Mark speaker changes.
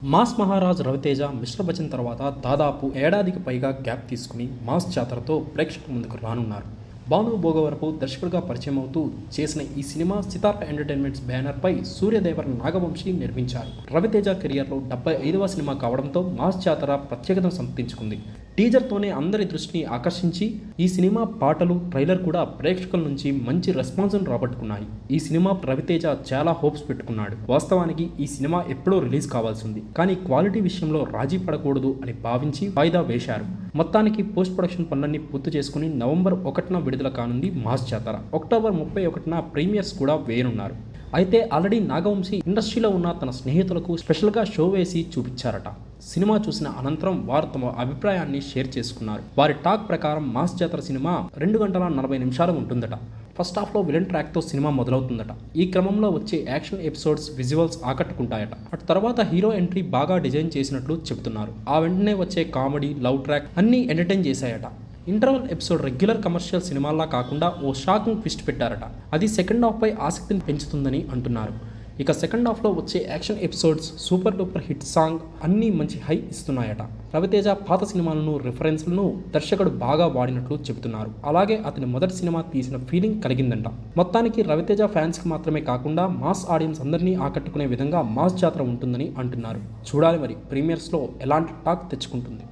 Speaker 1: Mass Maharaj Raviteja మిశ్ర బచ్చన్ తర్వాత దాదాపు ఏడాదికి పైగా గ్యాప్ తీసుకుని మాస్ జాతరతో ప్రేక్షకుల ముందుకు రానున్నారు. భాను భోగవరపు దర్శకుడిగా పరిచయం అవుతూ చేసిన ఈ సినిమా సితార ఎంటర్టైన్మెంట్స్ బ్యానర్పై సూర్యదేవర నాగవంశీ నిర్మించారు. రవితేజ కెరియర్లో 75వ సినిమా కావడంతో మాస్ జాతర ప్రత్యేకతను సంతరించుకుంది. టీజర్తోనే అందరి దృష్టిని ఆకర్షించి ఈ సినిమా పాటలు, ట్రైలర్ కూడా ప్రేక్షకుల నుంచి మంచి రెస్పాన్స్ను రాబట్టుకున్నాయి. ఈ సినిమా రవితేజ చాలా హోప్స్ పెట్టుకున్నాడు. వాస్తవానికి ఈ సినిమా ఎప్పుడో రిలీజ్ కావాల్సింది, కానీ క్వాలిటీ విషయంలో రాజీ పడకూడదు అని భావించి వాయిదా వేశారు. మొత్తానికి పోస్ట్ ప్రొడక్షన్ పనులన్నీ పూర్తి చేసుకుని నవంబర్ 1న విడుదల కానుంది మాస్ జాతర. అక్టోబర్ 31న ప్రీమియర్స్ కూడా వేయనున్నారు. అయితే ఆల్రెడీ నాగవంశీ ఇండస్ట్రీలో ఉన్న తన స్నేహితులకు స్పెషల్గా షో వేసి చూపించారట. సినిమా చూసిన అనంతరం వారు తమ అభిప్రాయాన్ని షేర్ చేసుకున్నారు. వారి టాక్ ప్రకారం మాస్ జాతర సినిమా 2 గంటల 40 నిమిషాలు ఉంటుందట. ఫస్ట్ హాఫ్లో విలన్ ట్రాక్తో సినిమా మొదలవుతుందట. ఈ క్రమంలో వచ్చే యాక్షన్ ఎపిసోడ్స్, విజువల్స్ ఆకట్టుకుంటాయట. అటు తర్వాత హీరో ఎంట్రీ బాగా డిజైన్ చేసినట్లు చెబుతున్నారు. ఆ వెంటనే వచ్చే కామెడీ, లవ్ ట్రాక్ అన్నీ ఎంటర్టైన్ చేశాయట. ఇంటర్వల్ ఎపిసోడ్ రెగ్యులర్ కమర్షియల్ సినిమాల్లా కాకుండా ఓ షాకింగ్ ట్విస్ట్ పెట్టారట. అది సెకండ్ హాఫ్పై ఆసక్తిని పెంచుతుందని అంటున్నారు. ఇక సెకండ్ హాఫ్లో వచ్చే action episodes, super duper hit song అన్నీ మంచి హై ఇస్తున్నాయట. రవితేజ పాత సినిమాలను, రిఫరెన్స్లను దర్శకుడు బాగా వాడినట్లు చెబుతున్నారు. అలాగే అతని మొదటి సినిమా తీసిన ఫీలింగ్ కలిగిందంట. మొత్తానికి రవితేజ ఫ్యాన్స్కి మాత్రమే కాకుండా మాస్ ఆడియన్స్ అందరినీ ఆకట్టుకునే విధంగా మాస్ జాతర ఉంటుందని అంటున్నారు. చూడాలి మరి ప్రీమియర్స్లో ఎలాంటి టాక్ తెచ్చుకుంటుంది.